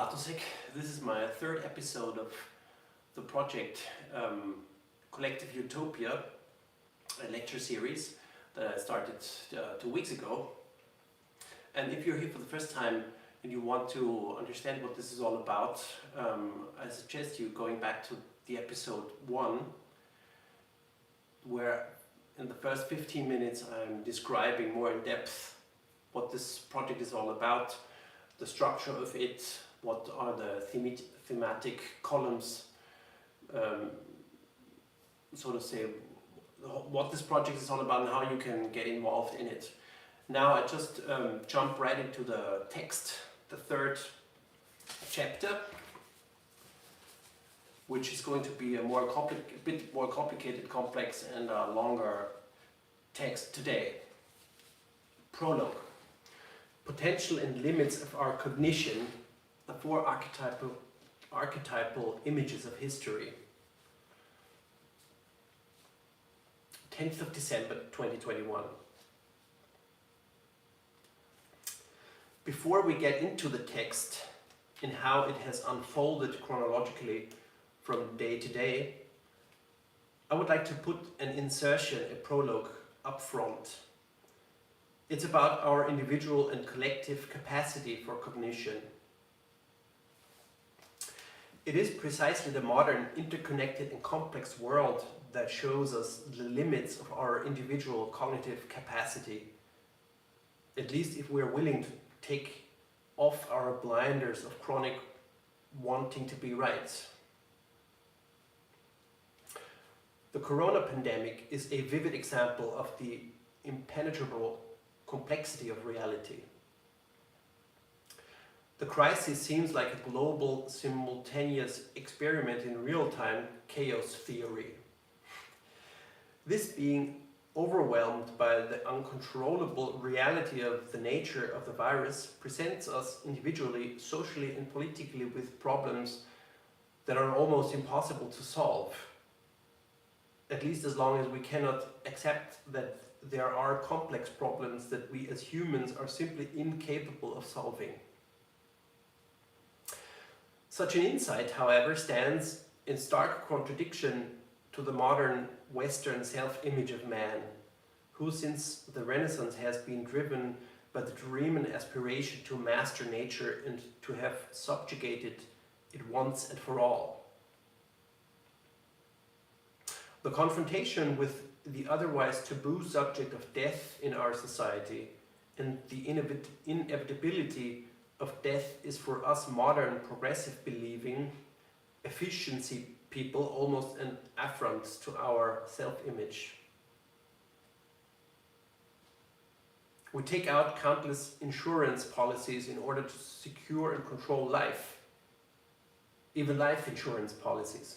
Bartosek. This is my third episode of the project Collective Utopia, a lecture series that I started 2 weeks ago. And if you're here for the first time and you want to understand what this is all about, I suggest you going back to the episode 1, where in the first 15 minutes I'm describing more in depth what this project is all about, the structure of it, what are the thematic columns, sort of say what this project is all about and how you can get involved in it. Now I just jump right into the text, the third chapter, which is going to be a bit more complicated, complex and a longer text today. Prologue. Potential and limits of our cognition, the 4 archetypal images of history. 10th of December 2021. Before we get into the text and how it has unfolded chronologically from day to day, I would like to put an insertion, a prologue, up front. It's about our individual and collective capacity for cognition. It is precisely the modern, interconnected and complex world that shows us the limits of our individual cognitive capacity, at least if we're willing to take off our blinders of chronic wanting to be right. The corona pandemic is a vivid example of the impenetrable complexity of reality. The crisis seems like a global, simultaneous experiment in real-time chaos theory. This being overwhelmed by the uncontrollable reality of the nature of the virus presents us individually, socially and politically with problems that are almost impossible to solve, at least as long as we cannot accept that there are complex problems that we as humans are simply incapable of solving. Such an insight, however, stands in stark contradiction to the modern Western self-image of man, who since the Renaissance has been driven by the dream and aspiration to master nature and to have subjugated it once and for all. The confrontation with the otherwise taboo subject of death in our society and the inevitability of death is for us modern progressive believing efficiency people almost an affront to our self-image. We take out countless insurance policies in order to secure and control life, even life insurance policies.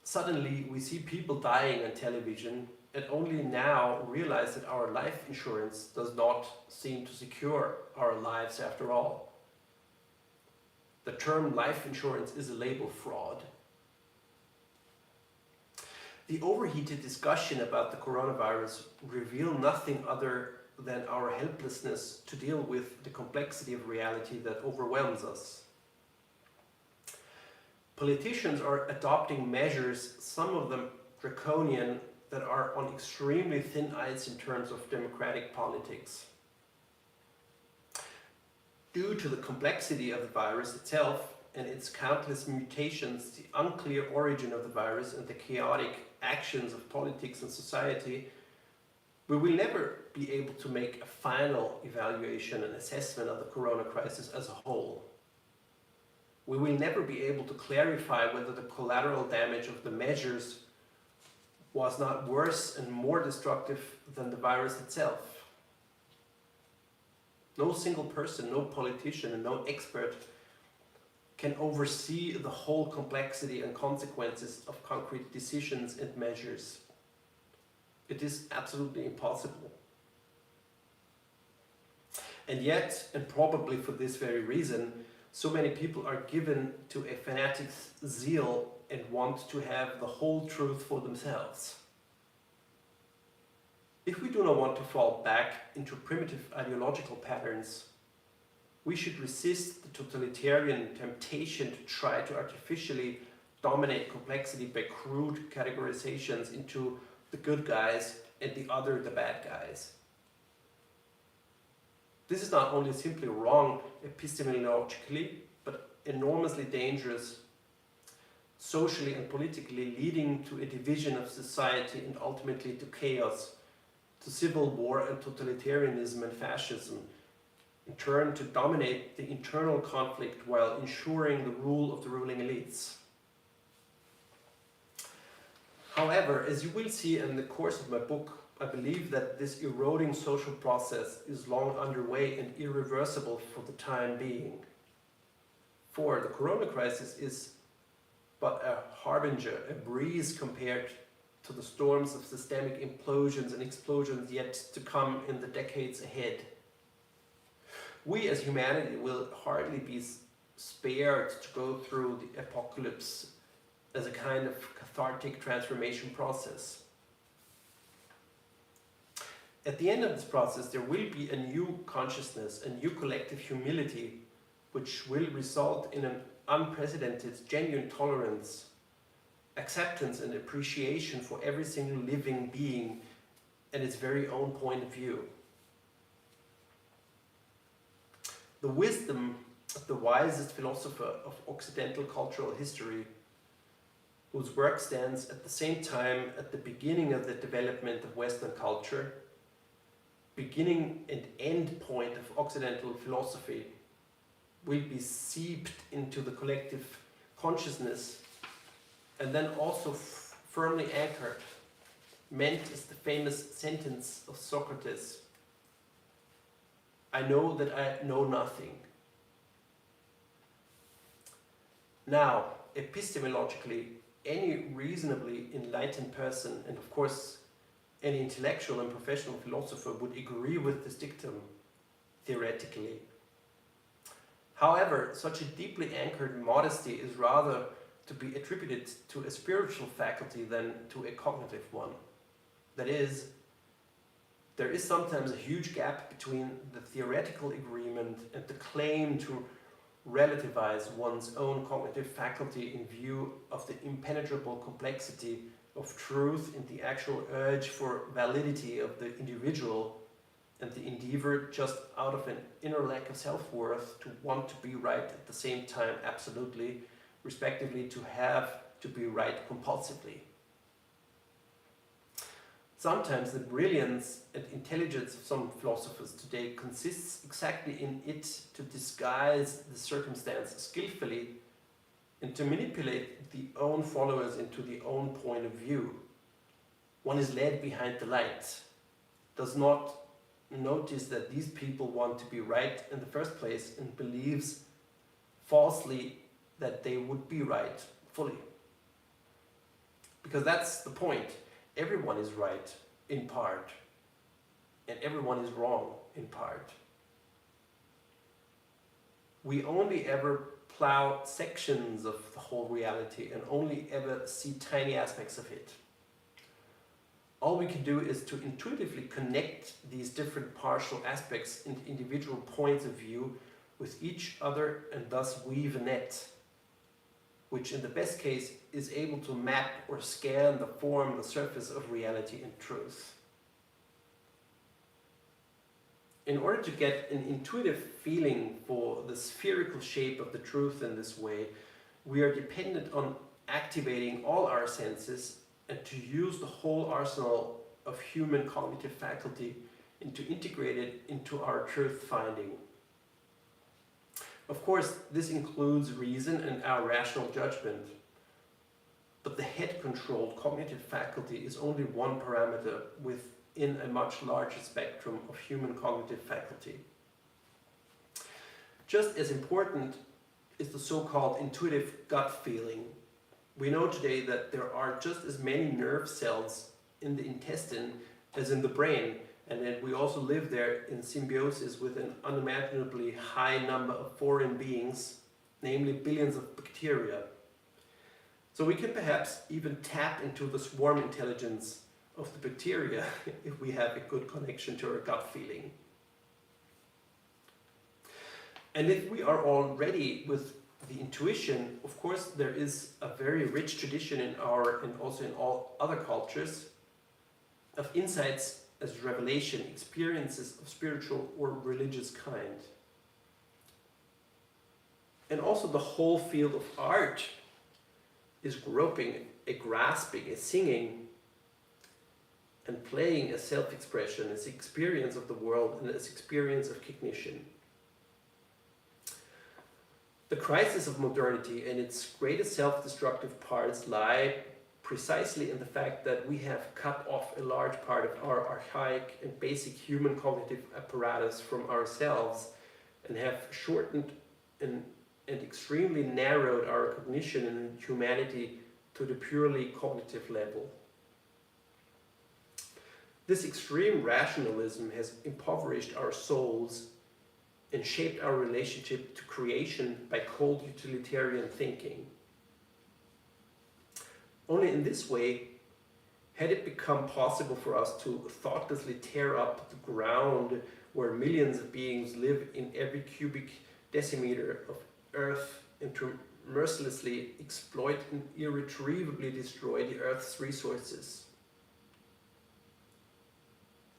Suddenly, we see people dying on television and only now realize that our life insurance does not seem to secure our lives after all. The term life insurance is a label fraud. The overheated discussion about the coronavirus reveal nothing other than our helplessness to deal with the complexity of reality that overwhelms us. Politicians are adopting measures, some of them draconian, that are on extremely thin ice in terms of democratic politics. Due to the complexity of the virus itself and its countless mutations, the unclear origin of the virus and the chaotic actions of politics and society, we will never be able to make a final evaluation and assessment of the corona crisis as a whole. We will never be able to clarify whether the collateral damage of the measures was not worse and more destructive than the virus itself. No single person, no politician, and no expert can oversee the whole complexity and consequences of concrete decisions and measures. It is absolutely impossible. And yet, and probably for this very reason, so many people are given to a fanatic zeal and want to have the whole truth for themselves. If we do not want to fall back into primitive ideological patterns, We should resist the totalitarian temptation to try to artificially dominate complexity by crude categorizations into the good guys and the bad guys. This is not only simply wrong epistemologically, but enormously dangerous socially and politically, leading to a division of society and ultimately to chaos, to civil war and totalitarianism and fascism, in turn to dominate the internal conflict while ensuring the rule of the ruling elites. However, as you will see in the course of my book, I believe that this eroding social process is long underway and irreversible for the time being. For the corona crisis is but a harbinger, a breeze compared to the storms of systemic implosions and explosions yet to come in the decades ahead. We as humanity will hardly be spared to go through the apocalypse as a kind of cathartic transformation process. At the end of this process, there will be a new consciousness, a new collective humility, which will result in an unprecedented, genuine tolerance, acceptance and appreciation for every single living being and its very own point of view. The wisdom of the wisest philosopher of Occidental cultural history, whose work stands at the same time at the beginning of the development of Western culture, beginning and end point of Occidental philosophy, will be seeped into the collective consciousness and then also firmly anchored, meant as the famous sentence of Socrates, "I know that I know nothing." Now, epistemologically, any reasonably enlightened person, and of course any intellectual and professional philosopher, would agree with this dictum, theoretically. However, such a deeply anchored modesty is rather to be attributed to a spiritual faculty than to a cognitive one. That is, there is sometimes a huge gap between the theoretical agreement and the claim to relativize one's own cognitive faculty in view of the impenetrable complexity of truth and the actual urge for validity of the individual, and the endeavor, just out of an inner lack of self-worth, to want to be right at the same time absolutely, respectively to have to be right compulsively. Sometimes the brilliance and intelligence of some philosophers today consists exactly in it to disguise the circumstance skillfully and to manipulate the own followers into the own point of view. One is led behind the light, does not notice that these people want to be right in the first place, and believes falsely that they would be right fully. Because that's the point. Everyone is right in part, and everyone is wrong in part. We only ever plow sections of the whole reality and only ever see tiny aspects of it. All we can do is to intuitively connect these different partial aspects and individual points of view with each other and thus weave a net, which in the best case is able to map or scan the surface of reality and truth. In order to get an intuitive feeling for the spherical shape of the truth in this way, we are dependent on activating all our senses and to use the whole arsenal of human cognitive faculty and to integrate it into our truth finding. Of course, this includes reason and our rational judgment, but the head-controlled cognitive faculty is only one parameter within a much larger spectrum of human cognitive faculty. Just as important is the so-called intuitive gut feeling. We know today that there are just as many nerve cells in the intestine as in the brain, and that we also live there in symbiosis with an unimaginably high number of foreign beings, namely billions of bacteria. So we can perhaps even tap into the swarm intelligence of the bacteria if we have a good connection to our gut feeling. And if we are already with the intuition, of course, there is a very rich tradition in our, and also in all other cultures, of insights as revelation, experiences of spiritual or religious kind. And also the whole field of art is groping, a grasping, a singing, and playing as self-expression, as experience of the world, and as experience of cognition. The crisis of modernity and its greatest self-destructive parts lie precisely in the fact that we have cut off a large part of our archaic and basic human cognitive apparatus from ourselves, and have shortened and extremely narrowed our cognition and humanity to the purely cognitive level. This extreme rationalism has impoverished our souls and shaped our relationship to creation by cold utilitarian thinking. Only in this way had it become possible for us to thoughtlessly tear up the ground where millions of beings live in every cubic decimeter of earth, and to mercilessly exploit and irretrievably destroy the earth's resources.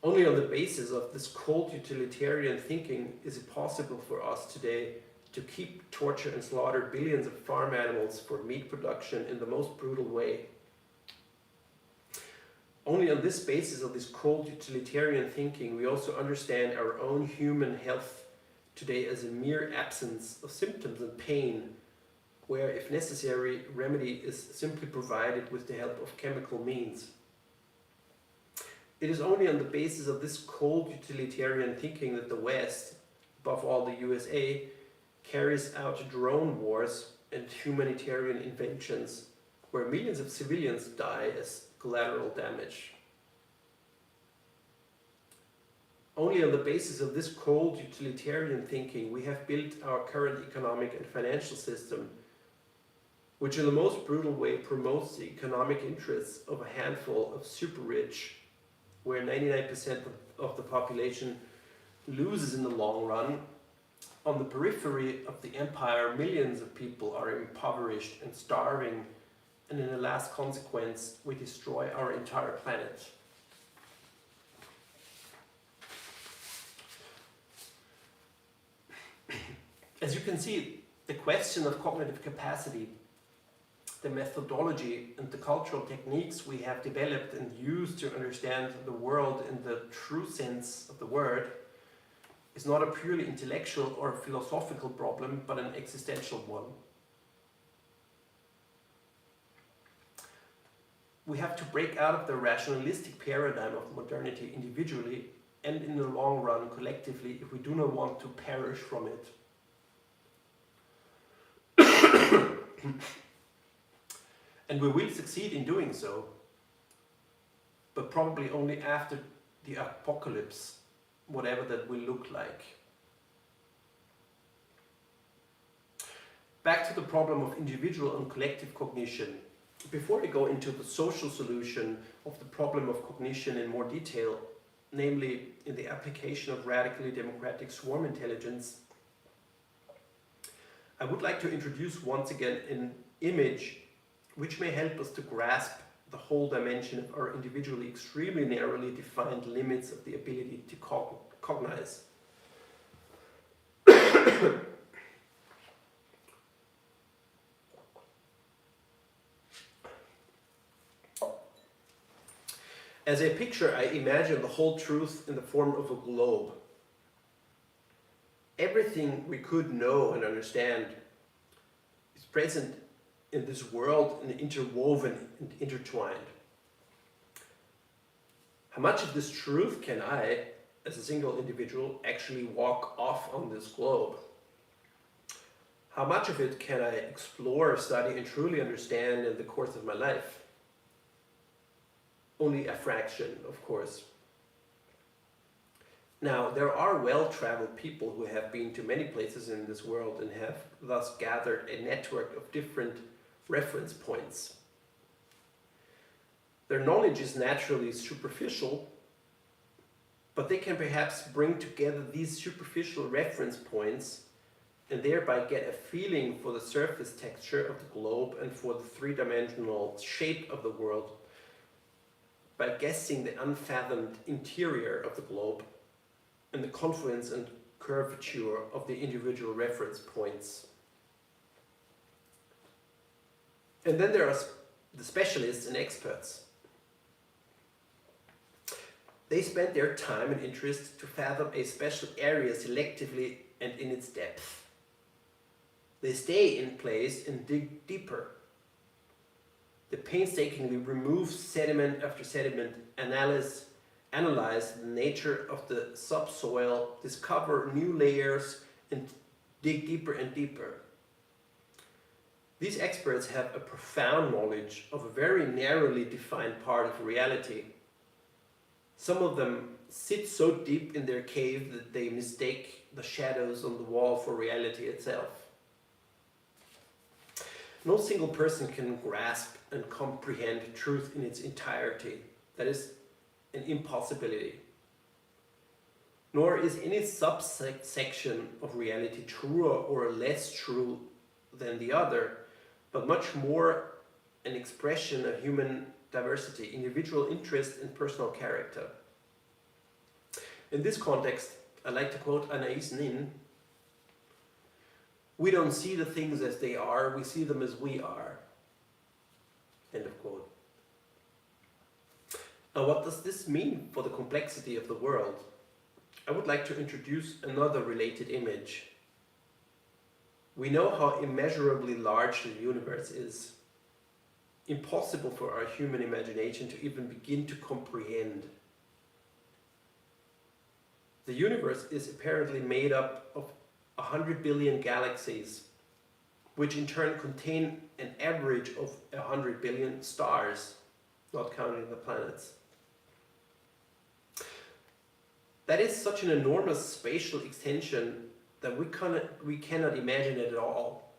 Only on the basis of this cold utilitarian thinking is it possible for us today to keep, torture and slaughter billions of farm animals for meat production in the most brutal way. Only on this basis of this cold utilitarian thinking we also understand our own human health today as a mere absence of symptoms and pain, where, if necessary, remedy is simply provided with the help of chemical means. It is only on the basis of this cold utilitarian thinking that the West, above all the USA, carries out drone wars and humanitarian inventions, where millions of civilians die as collateral damage. Only on the basis of this cold utilitarian thinking we have built our current economic and financial system, which in the most brutal way promotes the economic interests of a handful of super rich, where 99% of the population loses in the long run. On the periphery of the empire, millions of people are impoverished and starving, and in the last consequence, we destroy our entire planet. As you can see, the question of cognitive capacity, the methodology and the cultural techniques we have developed and used to understand the world in the true sense of the word is not a purely intellectual or philosophical problem, but an existential one. We have to break out of the rationalistic paradigm of modernity individually and in the long run collectively if we do not want to perish from it. And we will succeed in doing so, but probably only after the apocalypse, whatever that will look like. Back to the problem of individual and collective cognition. Before I go into the social solution of the problem of cognition in more detail, namely in the application of radically democratic swarm intelligence, I would like to introduce once again an image which may help us to grasp the whole dimension of our individually extremely narrowly defined limits of the ability to cognize. As a picture, I imagine the whole truth in the form of a globe. Everything we could know and understand is present in this world and interwoven and intertwined. How much of this truth can I, as a single individual, actually walk off on this globe? How much of it can I explore, study, and truly understand in the course of my life? Only a fraction, of course. Now, there are well-traveled people who have been to many places in this world and have thus gathered a network of different reference points. Their knowledge is naturally superficial, but they can perhaps bring together these superficial reference points and thereby get a feeling for the surface texture of the globe and for the three-dimensional shape of the world by guessing the unfathomed interior of the globe and the confluence and curvature of the individual reference points. And then there are the specialists and experts. They spend their time and interest to fathom a special area selectively and in its depth. They stay in place and dig deeper. They painstakingly remove sediment after sediment, analyze the nature of the subsoil, discover new layers, and dig deeper and deeper. These experts have a profound knowledge of a very narrowly defined part of reality. Some of them sit so deep in their cave that they mistake the shadows on the wall for reality itself. No single person can grasp and comprehend truth in its entirety. That is an impossibility. Nor is any subsection of reality truer or less true than the other, but much more an expression of human diversity, individual interest, and personal character. In this context, I like to quote Anais Nin: "We don't see the things as they are, we see them as we are." End of quote. Now, what does this mean for the complexity of the world? I would like to introduce another related image. We know how immeasurably large the universe is. Impossible for our human imagination to even begin to comprehend. The universe is apparently made up of 100 billion galaxies, which in turn contain an average of 100 billion stars, not counting the planets. That is such an enormous spatial extension that we cannot imagine it at all.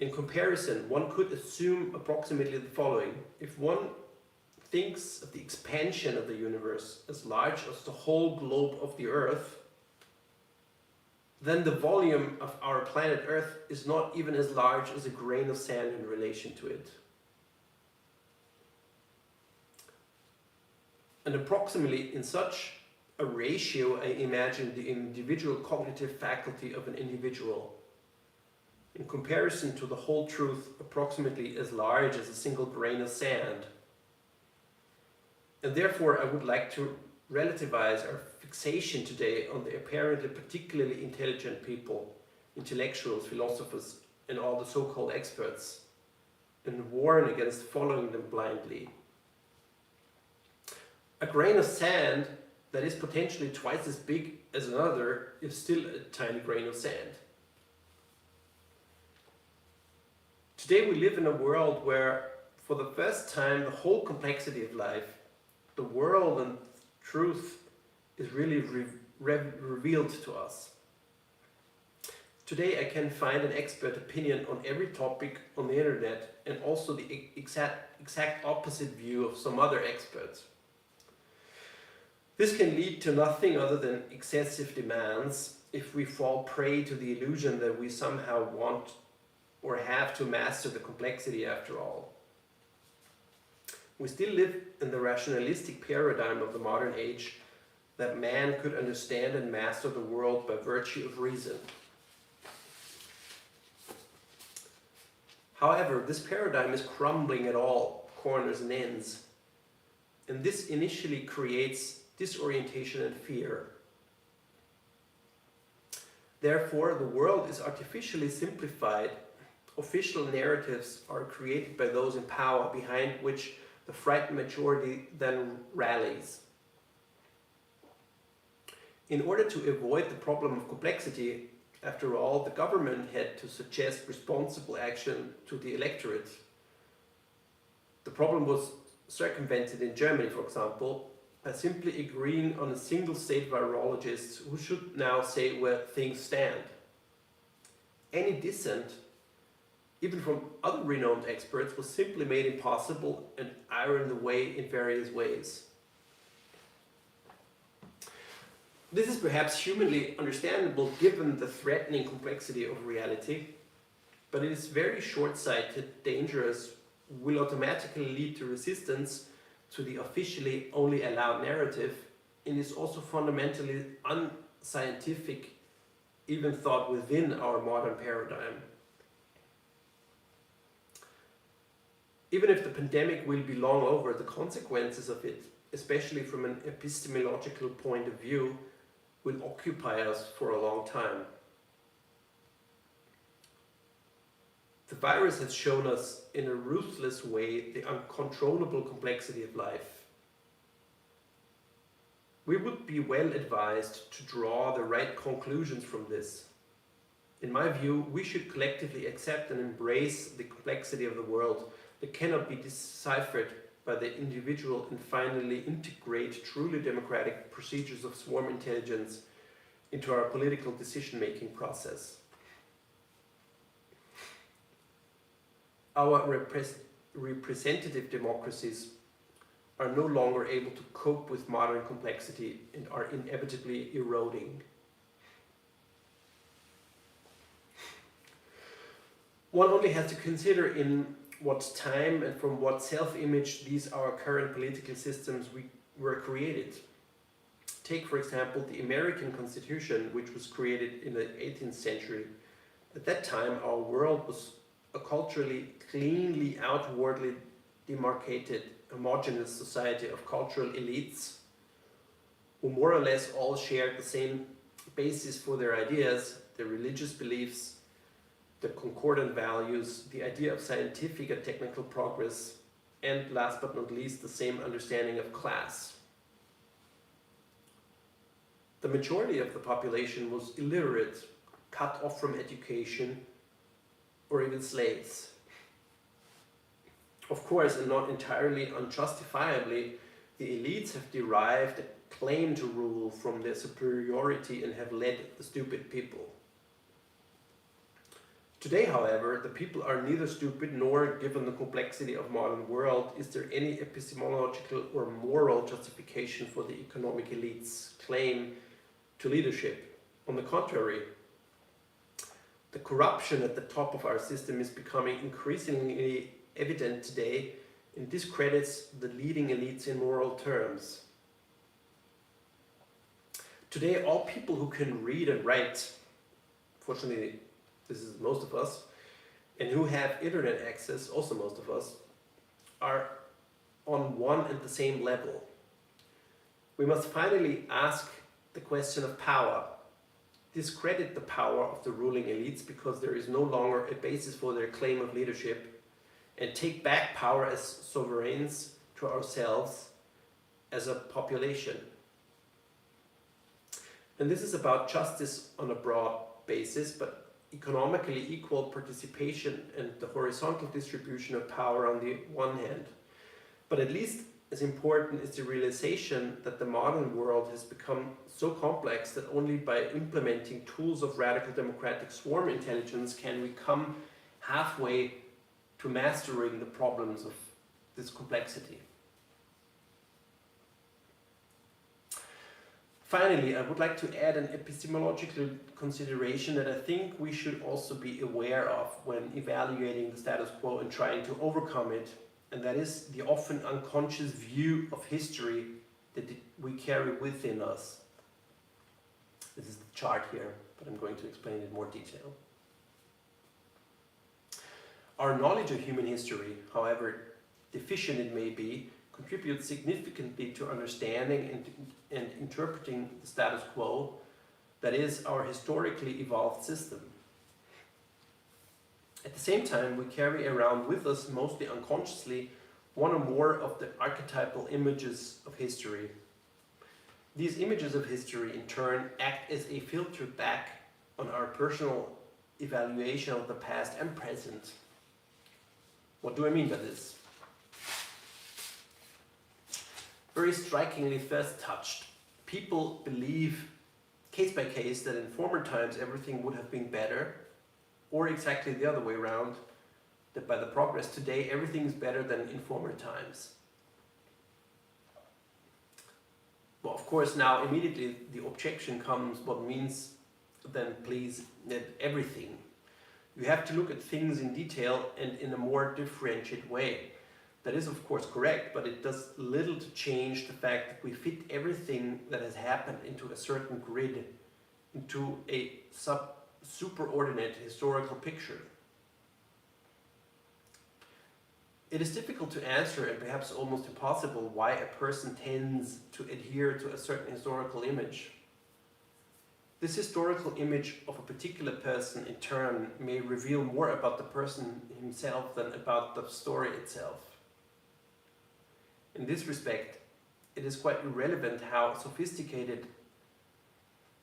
In comparison, one could assume approximately the following. If one thinks of the expansion of the universe as large as the whole globe of the Earth, then the volume of our planet Earth is not even as large as a grain of sand in relation to it. And approximately in such a ratio, I imagine the individual cognitive faculty of an individual, in comparison to the whole truth, approximately as large as a single grain of sand. And therefore, I would like to relativize our fixation today on the apparently particularly intelligent people, intellectuals, philosophers, and all the so-called experts, and warn against following them blindly. A grain of sand that is potentially twice as big as another is still a tiny grain of sand. Today we live in a world where, for the first time, the whole complexity of life, the world and truth, is really revealed to us. Today I can find an expert opinion on every topic on the internet, and also the exact opposite view of some other experts. This can lead to nothing other than excessive demands if we fall prey to the illusion that we somehow want or have to master the complexity after all. We still live in the rationalistic paradigm of the modern age that man could understand and master the world by virtue of reason. However, this paradigm is crumbling at all corners and ends, and this initially creates disorientation and fear. Therefore, the world is artificially simplified. Official narratives are created by those in power, behind which the frightened majority then rallies. In order to avoid the problem of complexity, after all, the government had to suggest responsible action to the electorate. The problem was circumvented in Germany, for example, by simply agreeing on a single state virologist who should now say where things stand. Any dissent, even from other renowned experts, was simply made impossible and ironed away in various ways. This is perhaps humanly understandable given the threatening complexity of reality, but it is very short-sighted, dangerous, will automatically lead to resistance to the officially only allowed narrative, and is also fundamentally unscientific, even thought within our modern paradigm. Even if the pandemic will be long over, the consequences of it, especially from an epistemological point of view, will occupy us for a long time. The virus has shown us in a ruthless way the uncontrollable complexity of life. We would be well advised to draw the right conclusions from this. In my view, we should collectively accept and embrace the complexity of the world that cannot be deciphered by the individual, and finally integrate truly democratic procedures of swarm intelligence into our political decision-making process. Our representative democracies are no longer able to cope with modern complexity and are inevitably eroding. One only has to consider in what time and from what self-image these our current political systems were created. Take, for example, the American Constitution, which was created in the 18th century. At that time, our world was a culturally, cleanly, outwardly demarcated, homogeneous society of cultural elites who more or less all shared the same basis for their ideas, their religious beliefs, the concordant values, the idea of scientific and technical progress, and last but not least, the same understanding of class. The majority of the population was illiterate, cut off from education, or even slaves. Of course, and not entirely unjustifiably, the elites have derived a claim to rule from their superiority and have led the stupid people. Today, however, the people are neither stupid nor, given the complexity of modern world, is there any epistemological or moral justification for the economic elite's claim to leadership. On the contrary, the corruption at the top of our system is becoming increasingly evident today and discredits the leading elites in moral terms. Today, all people who can read and write, fortunately, this is most of us, and who have internet access, also most of us, are on one and the same level. We must finally ask the question of power, discredit the power of the ruling elites because there is no longer a basis for their claim of leadership, and take back power as sovereigns to ourselves as a population. And this is about justice on a broad basis, but economically equal participation and the horizontal distribution of power on the one hand. But at least as important is the realization that the modern world has become so complex that only by implementing tools of radical democratic swarm intelligence can we come halfway to mastering the problems of this complexity. Finally, I would like to add an epistemological consideration that I think we should also be aware of when evaluating the status quo and trying to overcome it, and that is the often unconscious view of history that we carry within us. This is the chart here, but I'm going to explain it in more detail. Our knowledge of human history, however deficient it may be, contributes significantly to understanding and interpreting the status quo, that is, our historically evolved system. At the same time, we carry around with us, mostly unconsciously, one or more of the archetypal images of history. These images of history, in turn, act as a filter back on our personal evaluation of the past and present. What do I mean by this? Very strikingly first touched, people believe, case by case, that in former times everything would have been better, or exactly the other way around, that by the progress today everything is better than in former times. Well, of course, now immediately the objection comes, what means then please that everything. You have to look at things in detail and in a more differentiated way. That is of course correct, but it does little to change the fact that we fit everything that has happened into a certain grid, into a superordinate historical picture. It is difficult to answer and perhaps almost impossible why a person tends to adhere to a certain historical image. This historical image of a particular person in turn may reveal more about the person himself than about the story itself. In this respect, it is quite irrelevant how sophisticated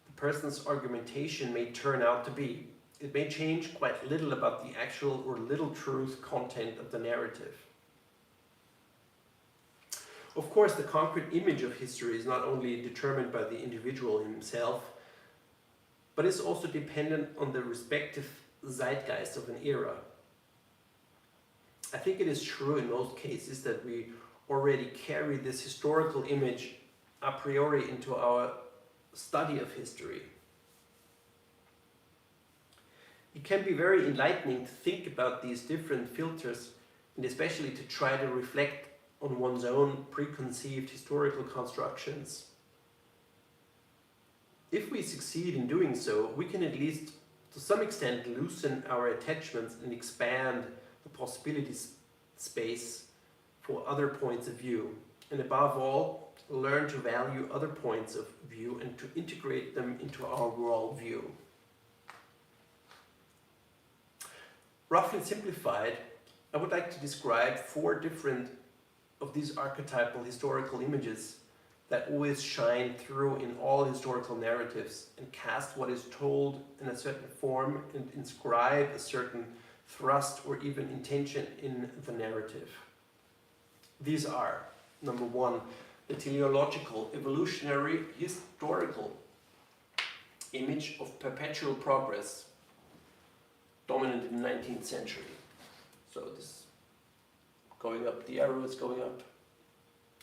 the person's argumentation may turn out to be. It may change quite little about the actual or little truth content of the narrative. Of course, the concrete image of history is not only determined by the individual himself, but is also dependent on the respective zeitgeist of an era. I think it is true in most cases that we already carry this historical image a priori into our study of history. It can be very enlightening to think about these different filters and especially to try to reflect on one's own preconceived historical constructions. If we succeed in doing so, we can at least to some extent loosen our attachments and expand the possibility space for other points of view, and above all, learn to value other points of view and to integrate them into our worldview. Roughly simplified, I would like to describe 4 different of these archetypal historical images that always shine through in all historical narratives and cast what is told in a certain form and inscribe a certain thrust or even intention in the narrative. These are, number 1, the teleological, evolutionary, historical image of perpetual progress, dominant in the 19th century. So this going up, the arrow is going up,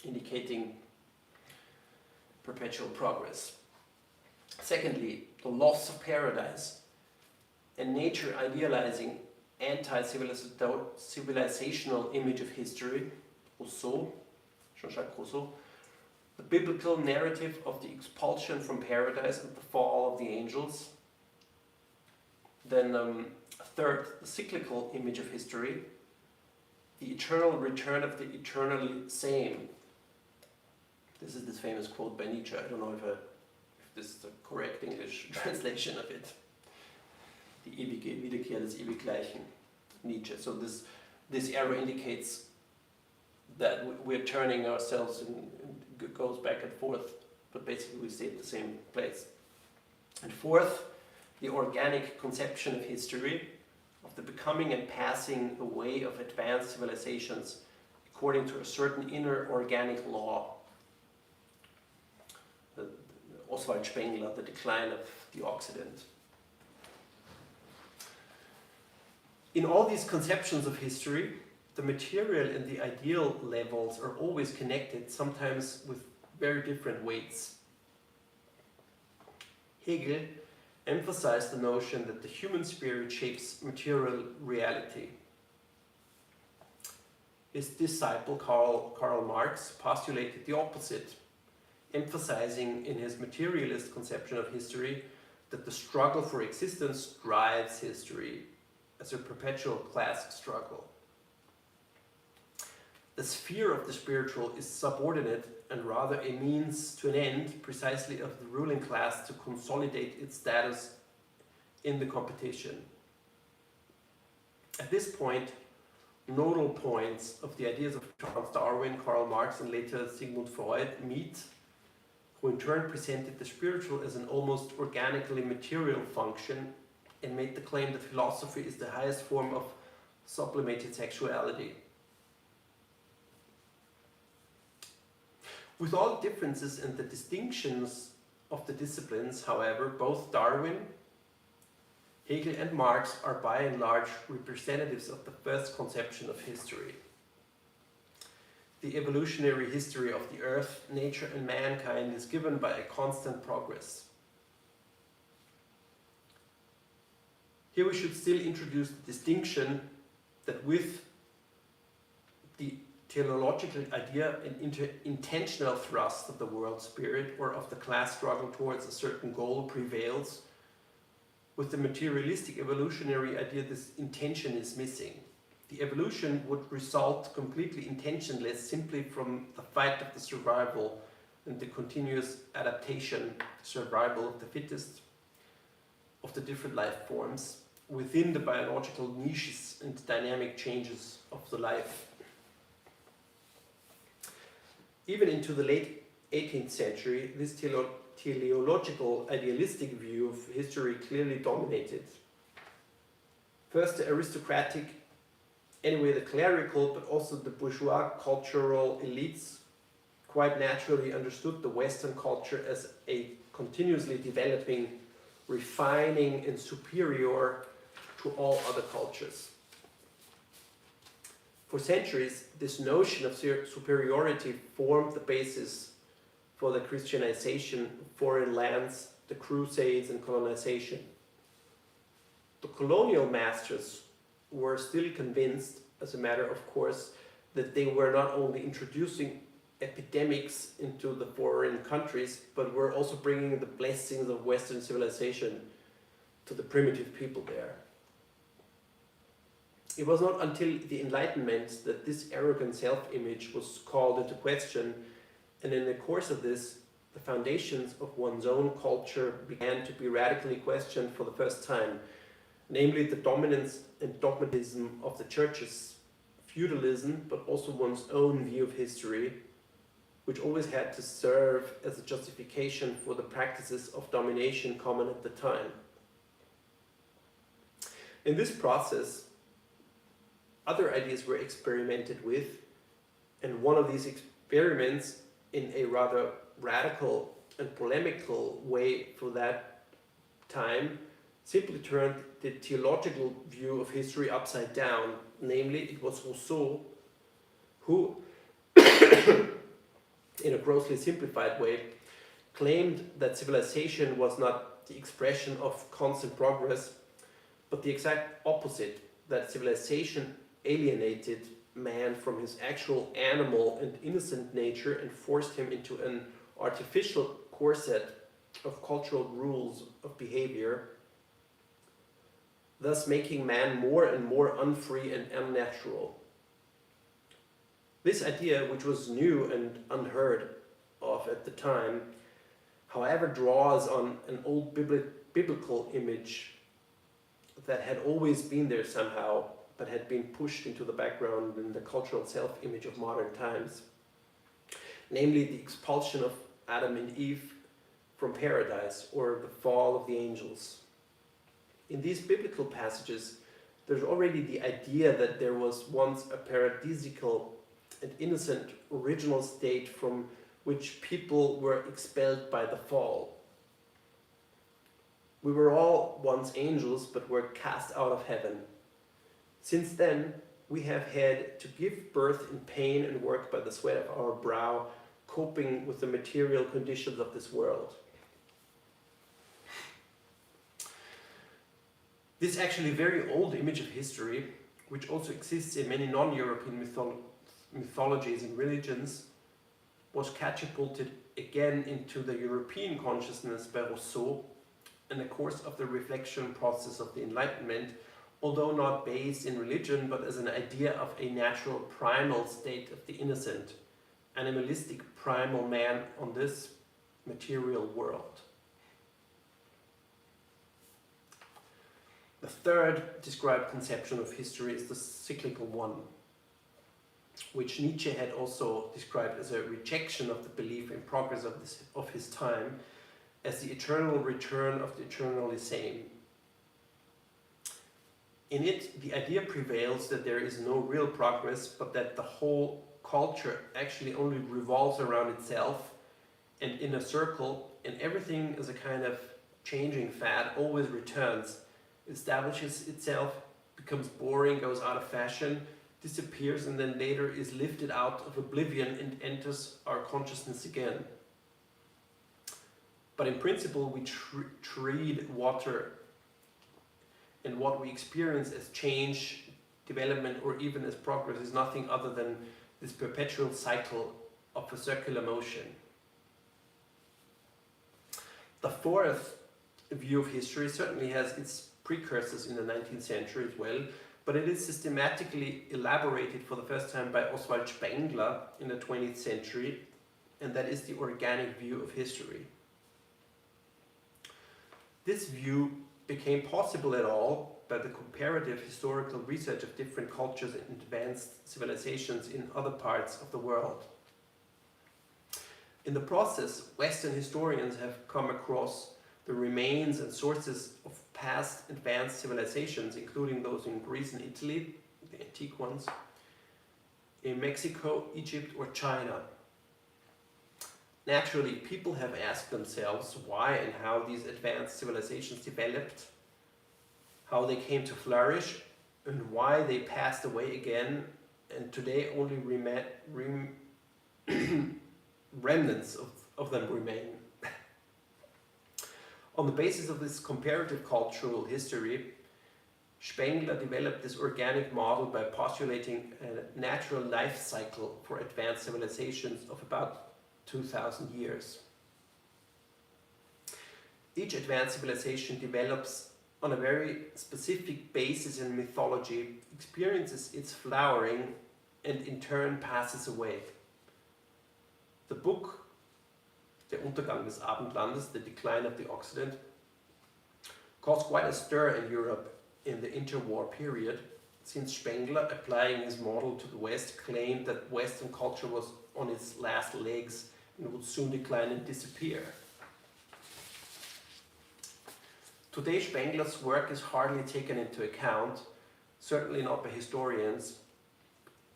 indicating perpetual progress. Secondly, the loss of paradise, a nature idealizing anti-civilizational image of history, Rousseau, Jean-Jacques Rousseau, the biblical narrative of the expulsion from paradise and the fall of the angels. Then third, the cyclical image of history, the eternal return of the eternally same. This is this famous quote by Nietzsche. I don't know if this is the correct English translation of it. Die ewige Wiederkehr des Ewigleichen, Nietzsche. So this arrow indicates that we're turning ourselves and it goes back and forth, but basically we stay at the same place. And fourth, the organic conception of history, of the becoming and passing away of advanced civilizations according to a certain inner organic law. Oswald Spengler, The Decline of the Occident. In all these conceptions of history, the material and the ideal levels are always connected, sometimes with very different weights. Hegel emphasized the notion that the human spirit shapes material reality. His disciple Karl Marx postulated the opposite, emphasizing in his materialist conception of history that the struggle for existence drives history as a perpetual class struggle. The sphere of the spiritual is subordinate and rather a means to an end, precisely of the ruling class to consolidate its status in the competition. At this point, nodal points of the ideas of Charles Darwin, Karl Marx, and later Sigmund Freud meet, who in turn presented the spiritual as an almost organically material function and made the claim that philosophy is the highest form of sublimated sexuality. With all the differences and the distinctions of the disciplines, however, both Darwin, Hegel and Marx are by and large representatives of the first conception of history. the evolutionary history of the earth, nature and mankind is given by a constant progress. Here we should still introduce the distinction that with the teleological idea and intentional thrust of the world spirit or of the class struggle towards a certain goal prevails, with the materialistic evolutionary idea this intention is missing. The evolution would result completely intentionless simply from the fight of the survival and the continuous adaptation, survival of the fittest, of the different life forms within the biological niches and dynamic changes of the life. Even into the late 18th century, this teleological idealistic view of history clearly dominated. First the aristocratic, anyway the clerical, but also the bourgeois cultural elites quite naturally understood the Western culture as a continuously developing, refining and superior to all other cultures. For centuries, this notion of superiority formed the basis for the Christianization of foreign lands, the Crusades and colonization. The colonial masters were still convinced, as a matter of course, that they were not only introducing epidemics into the foreign countries, but were also bringing the blessings of Western civilization to the primitive people there. It was not until the Enlightenment that this arrogant self-image was called into question, and in the course of this, the foundations of one's own culture began to be radically questioned for the first time, namely the dominance and dogmatism of the churches, feudalism, but also one's own view of history, which always had to serve as a justification for the practices of domination common at the time. In this process, other ideas were experimented with, and one of these experiments, in a rather radical and polemical way for that time, simply turned the theological view of history upside down. Namely, it was Rousseau who, in a grossly simplified way, claimed that civilization was not the expression of constant progress, but the exact opposite, that civilization alienated man from his actual animal and innocent nature and forced him into an artificial corset of cultural rules of behavior, thus making man more and more unfree and unnatural. This idea, which was new and unheard of at the time, however, draws on an old biblical image that had always been there somehow, but had been pushed into the background in the cultural self-image of modern times. Namely, the expulsion of Adam and Eve from paradise, or the fall of the angels. In these biblical passages, there's already the idea that there was once a paradisical and innocent original state from which people were expelled by the fall. We were all once angels, but were cast out of heaven. Since then, we have had to give birth in pain and work by the sweat of our brow, coping with the material conditions of this world. This actually very old image of history, which also exists in many non-European mythologies and religions, was catapulted again into the European consciousness by Rousseau in the course of the reflection process of the Enlightenment, although not based in religion, but as an idea of a natural primal state of the innocent, animalistic primal man on this material world. The third described conception of history is the cyclical one, which Nietzsche had also described as a rejection of the belief in progress of his time, as the eternal return of the eternally same. In it, the idea prevails that there is no real progress, but that the whole culture actually only revolves around itself and in a circle, and everything as a kind of changing fad always returns, establishes itself, becomes boring, goes out of fashion, disappears and then later is lifted out of oblivion and enters our consciousness again. But in principle, we treat water and what we experience as change, development, or even as progress is nothing other than this perpetual cycle of a circular motion. The fourth view of history certainly has its precursors in the 19th century as well, but it is systematically elaborated for the first time by Oswald Spengler in the 20th century, and that is the organic view of history. This view became possible at all by the comparative historical research of different cultures and advanced civilizations in other parts of the world. In the process, Western historians have come across the remains and sources of past advanced civilizations, including those in Greece and Italy, the antique ones, in Mexico, Egypt, or China. Naturally, people have asked themselves why and how these advanced civilizations developed, how they came to flourish, and why they passed away again, and today only remnants of them remain. On the basis of this comparative cultural history, Spengler developed this organic model by postulating a natural life cycle for advanced civilizations of about 2,000 years. Each advanced civilization develops on a very specific basis in mythology, experiences its flowering, and in turn passes away. The book, Der Untergang des Abendlandes, The Decline of the Occident, caused quite a stir in Europe in the interwar period, since Spengler, applying his model to the West, claimed that Western culture was on its last legs and would soon decline and disappear. Today, Spengler's work is hardly taken into account, certainly not by historians,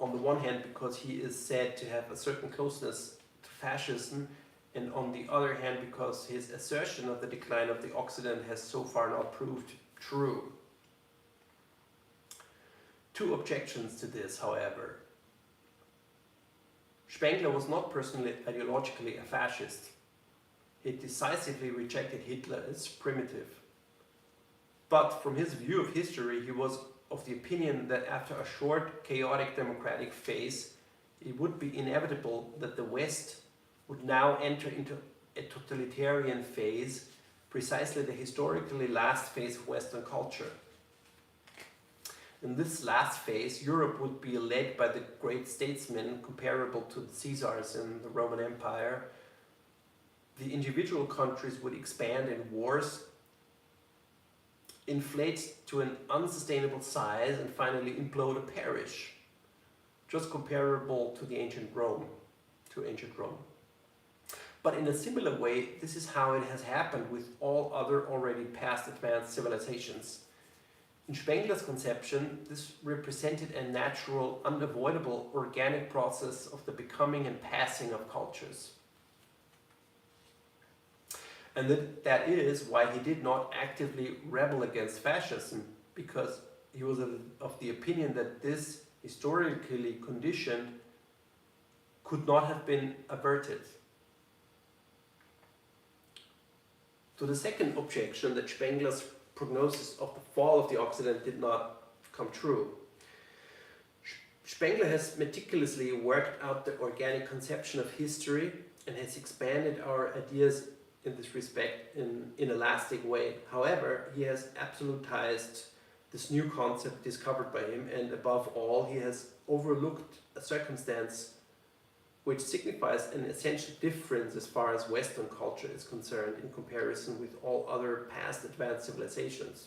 on the one hand because he is said to have a certain closeness to fascism, and on the other hand because his assertion of the decline of the Occident has so far not proved true. Two objections to this, however. Spengler was not personally ideologically a fascist. He decisively rejected Hitler as primitive. But from his view of history, he was of the opinion that after a short, chaotic democratic phase, it would be inevitable that the West would now enter into a totalitarian phase, precisely the historically last phase of Western culture. In this last phase, Europe would be led by the great statesmen comparable to the Caesars in the Roman Empire. The individual countries would expand in wars, inflate to an unsustainable size, and finally implode or perish, just comparable to ancient Rome. But in a similar way, this is how it has happened with all other already past advanced civilizations. In Spengler's conception, this represented a natural, unavoidable, organic process of the becoming and passing of cultures. And that is why he did not actively rebel against fascism, because he was of the opinion that this historically conditioned could not have been averted. To the second objection, that Spengler's prognosis of the fall of the Occident did not come true. Spengler has meticulously worked out the organic conception of history and has expanded our ideas in this respect in a lasting way. However, he has absolutized this new concept discovered by him, and above all, he has overlooked a circumstance which signifies an essential difference as far as Western culture is concerned in comparison with all other past advanced civilizations.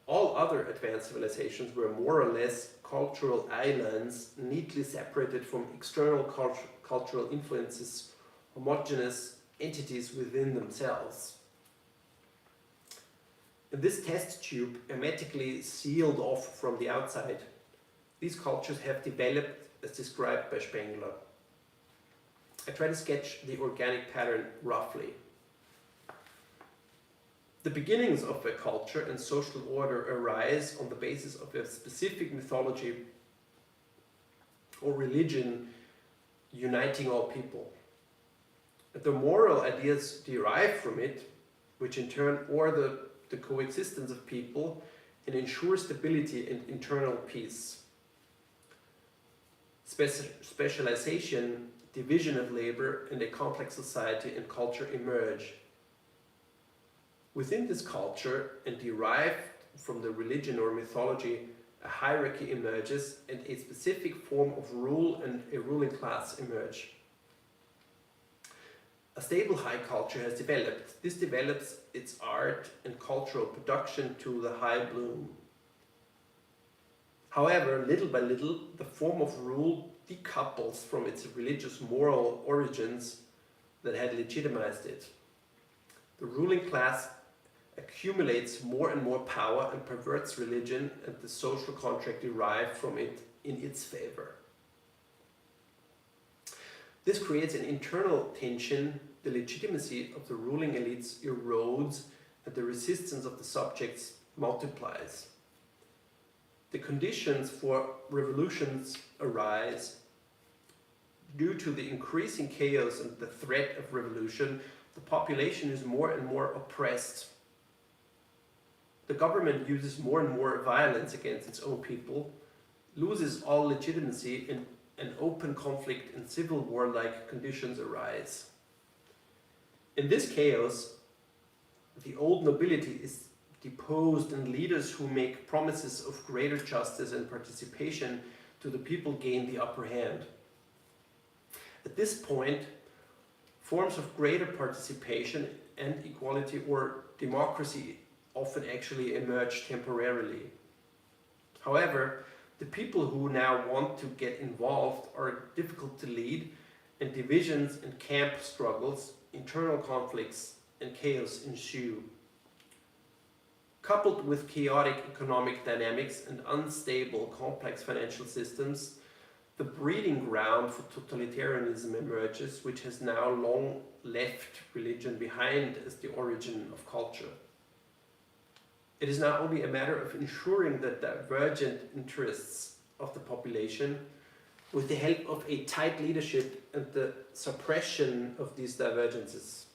All other advanced civilizations were more or less cultural islands, neatly separated from external cultural influences, homogeneous entities within themselves. In this test tube, hermetically sealed off from the outside, these cultures have developed as described by Spengler. I try to sketch the organic pattern roughly. The beginnings of a culture and social order arise on the basis of a specific mythology or religion uniting all people. The moral ideas derived from it, which in turn order the coexistence of people and ensure stability and internal peace. Specialization, division of labor, and a complex society and culture emerge. Within this culture, and derived from the religion or mythology, a hierarchy emerges and a specific form of rule and a ruling class emerge. A stable high culture has developed. This develops its art and cultural production to the high bloom. However, little by little, the form of rule decouples from its religious moral origins that had legitimized it. The ruling class accumulates more and more power and perverts religion and the social contract derived from it in its favor. This creates an internal tension. The legitimacy of the ruling elites erodes and the resistance of the subjects multiplies. The conditions for revolutions arise. Due to the increasing chaos and the threat of revolution, the population is more and more oppressed. The government uses more and more violence against its own people, loses all legitimacy, and an open conflict and civil war-like conditions arise. In this chaos, the old nobility is deposed and leaders who make promises of greater justice and participation to the people gain the upper hand. At this point, forms of greater participation and equality or democracy often actually emerge temporarily. However, the people who now want to get involved are difficult to lead, and divisions and camp struggles, internal conflicts, and chaos ensue. Coupled with chaotic economic dynamics and unstable, complex financial systems, the breeding ground for totalitarianism emerges, which has now long left religion behind as the origin of culture. It is now only a matter of ensuring the divergent interests of the population, with the help of a tight leadership and the suppression of these divergences.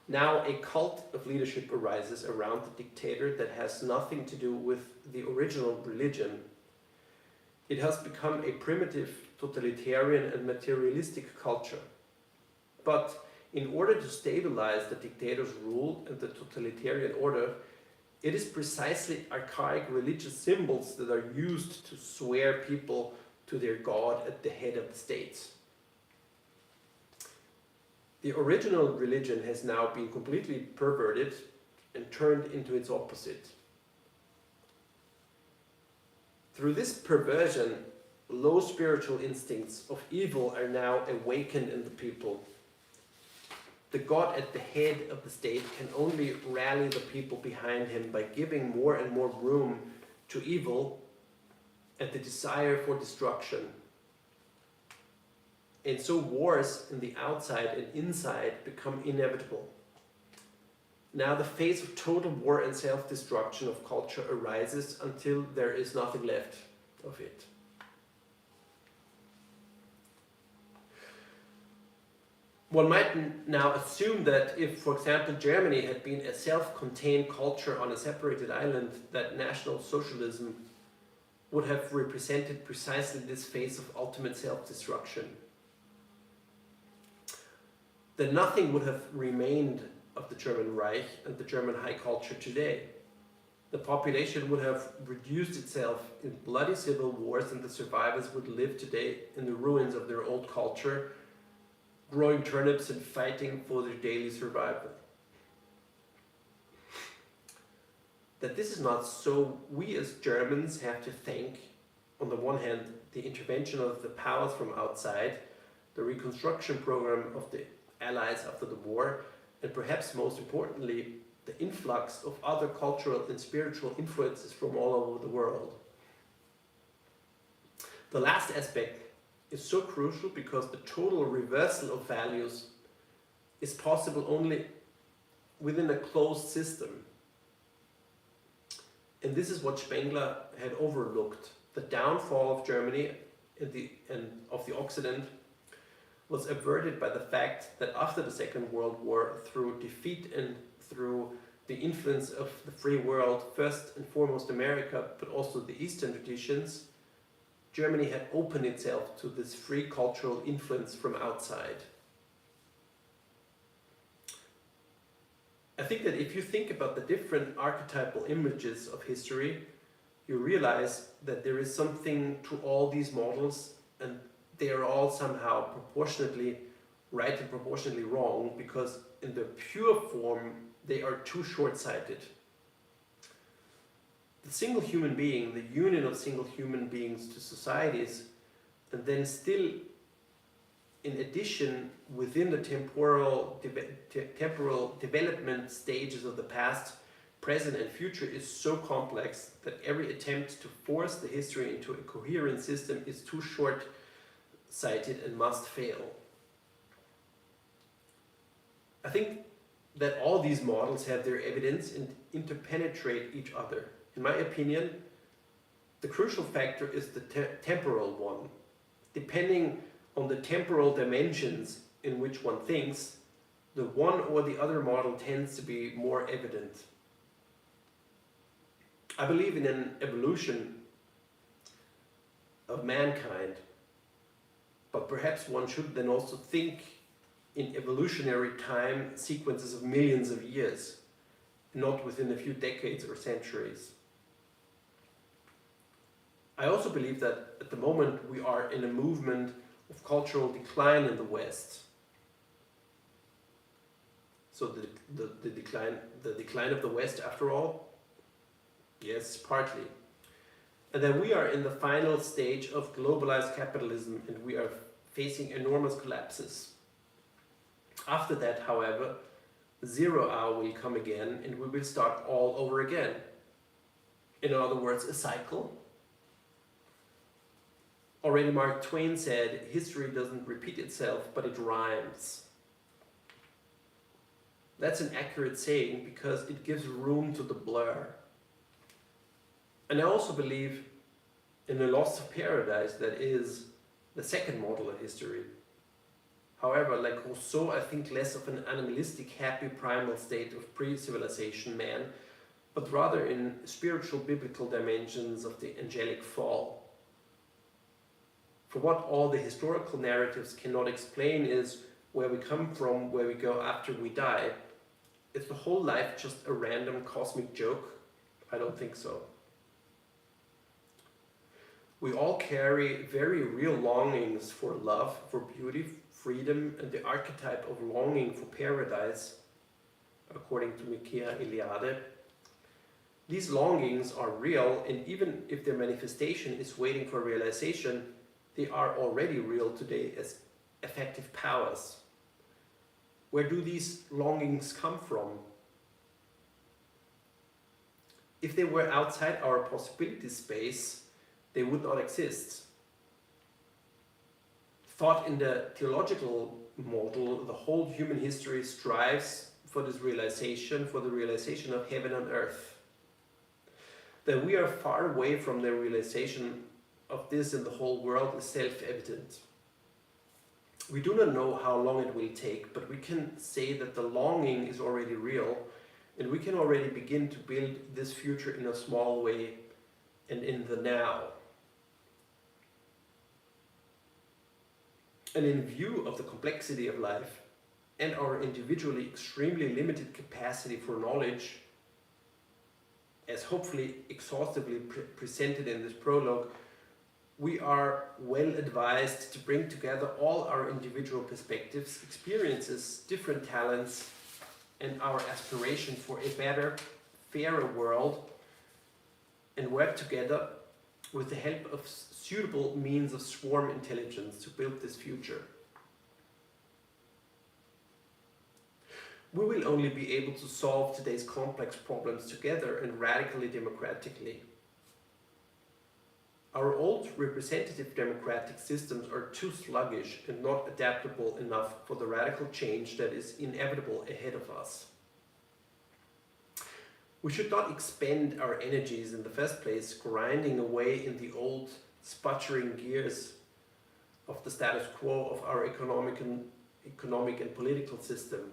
Now a cult of leadership arises around the dictator that has nothing to do with the original religion. It has become a primitive, totalitarian and materialistic culture. But in order to stabilize the dictator's rule and the totalitarian order, it is precisely archaic religious symbols that are used to swear people to their god at the head of the state. The original religion has now been completely perverted and turned into its opposite. Through this perversion, low spiritual instincts of evil are now awakened in the people. The god at the head of the state can only rally the people behind him by giving more and more room to evil and the desire for destruction. And so wars in the outside and inside become inevitable. Now the phase of total war and self-destruction of culture arises until there is nothing left of it. One might now assume that if, for example, Germany had been a self-contained culture on a separated island, that National Socialism would have represented precisely this phase of ultimate self-destruction. That nothing would have remained of the German Reich and the German high culture today. The population would have reduced itself in bloody civil wars, and the survivors would live today in the ruins of their old culture, growing turnips and fighting for their daily survival. That this is not so, we as Germans have to thank, on the one hand, the intervention of the powers from outside, the reconstruction program of the Allies after the war, and perhaps most importantly, the influx of other cultural and spiritual influences from all over the world. The last aspect is so crucial because the total reversal of values is possible only within a closed system. And this is what Spengler had overlooked The downfall of Germany and of the Occident was averted by the fact that after the Second World War, through defeat and through the influence of the free world, first and foremost America, but also the Eastern traditions, Germany had opened itself to this free cultural influence from outside. I think that if you think about the different archetypal images of history, you realize that there is something to all these models, and they are all somehow proportionately right and proportionately wrong, because in their pure form they are too short-sighted. The single human being, the union of single human beings to societies, and then still in addition within the temporal development stages of the past, present and future, is so complex that every attempt to force the history into a coherent system is too short-sighted and must fail. I think that all these models have their evidence and interpenetrate each other. In my opinion, the crucial factor is the temporal one. Depending on the temporal dimensions in which one thinks, the one or the other model tends to be more evident. I believe in an evolution of mankind, but perhaps one should then also think in evolutionary time sequences of millions of years, not within a few decades or centuries. I also believe that at the moment we are in a movement of cultural decline in the West. So the decline of the West, after all? Yes, partly. And that we are in the final stage of globalized capitalism, and we are facing enormous collapses. After that, however, zero hour will come again, and we will start all over again. In other words, a cycle. Already Mark Twain said, history doesn't repeat itself, but it rhymes. That's an accurate saying because it gives room to the blur. And I also believe in a loss of paradise that is the second model of history. However, like Rousseau, I think less of an animalistic, happy, primal state of pre-civilization man, but rather in spiritual, biblical dimensions of the angelic fall. For what all the historical narratives cannot explain is where we come from, where we go after we die. Is the whole life just a random cosmic joke? I don't think so. We all carry very real longings for love, for beauty, freedom, and the archetype of longing for paradise, according to Mikia Eliade. These longings are real, and even if their manifestation is waiting for realization, they are already real today as effective powers. Where do these longings come from? If they were outside our possibility space, they would not exist. Thought in the theological model, the whole human history strives for this realization, for the realization of heaven and earth. That we are far away from the realization of this in the whole world is self-evident. We do not know how long it will take, but we can say that the longing is already real, and we can already begin to build this future in a small way and in the now. And in view of the complexity of life and our individually extremely limited capacity for knowledge, as hopefully exhaustively presented in this prologue, we are well advised to bring together all our individual perspectives, experiences, different talents, and our aspiration for a better, fairer world, and work together with the help of suitable means of swarm intelligence to build this future. We will only be able to solve today's complex problems together and radically democratically. Our old representative democratic systems are too sluggish and not adaptable enough for the radical change that is inevitable ahead of us. We should not expend our energies in the first place grinding away in the old sputtering gears of the status quo of our economic and political system.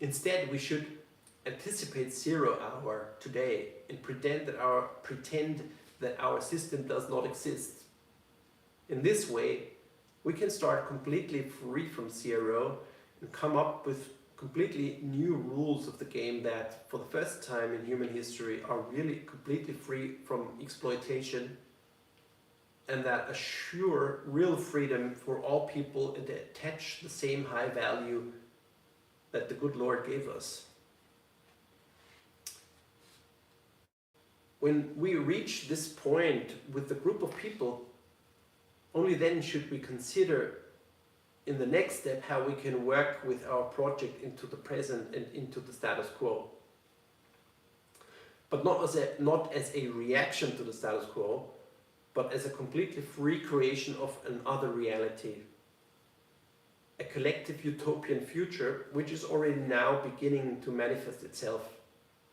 Instead, we should anticipate 0 hour today and pretend that our system does not exist. In this way, we can start completely free from 0 and come up with completely new rules of the game that, for the first time in human history, are really completely free from exploitation and that assure real freedom for all people and attach the same high value that the good Lord gave us. When we reach this point with the group of people, only then should we consider in the next step how we can work with our project into the present and into the status quo. But not as a reaction to the status quo, but as a completely free creation of another reality. A collective utopian future which is already now beginning to manifest itself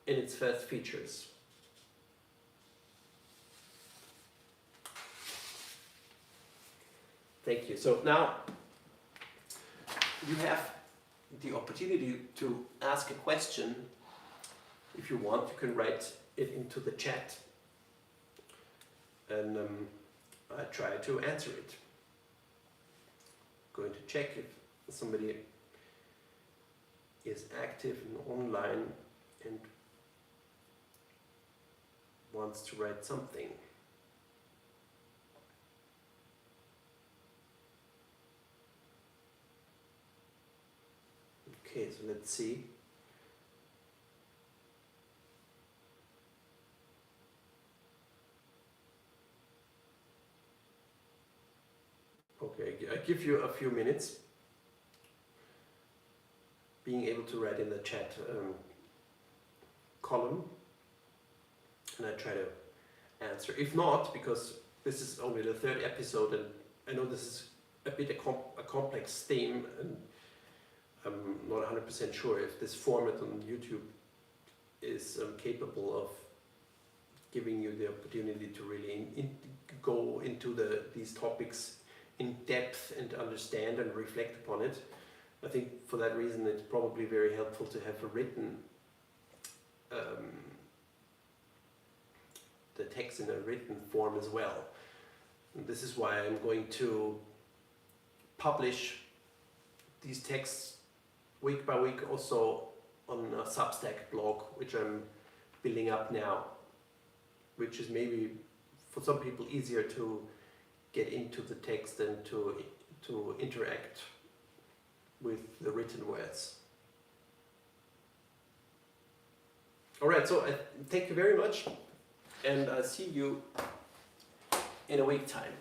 in its first features. Thank you. So now you have the opportunity to ask a question. If you want, you can write it into the chat and I try to answer it. Going to check if somebody is active and online and wants to write something. Okay, so let's see. Okay, I give you a few minutes. Being able to write in the chat column, and I try to answer. If not, because this is only the 3rd episode, and I know this is a bit a complex theme, and I'm not 100% sure if this format on YouTube is capable of giving you the opportunity to really go into these topics in depth and understand and reflect upon it. I think for that reason it's probably very helpful to have a written the text in a written form as well. And this is why I'm going to publish these texts week by week also on a Substack blog, which I'm building up now, which is maybe for some people easier to get into the text and to interact with the written words. Alright, so thank you very much, and I'll see you in a week's time.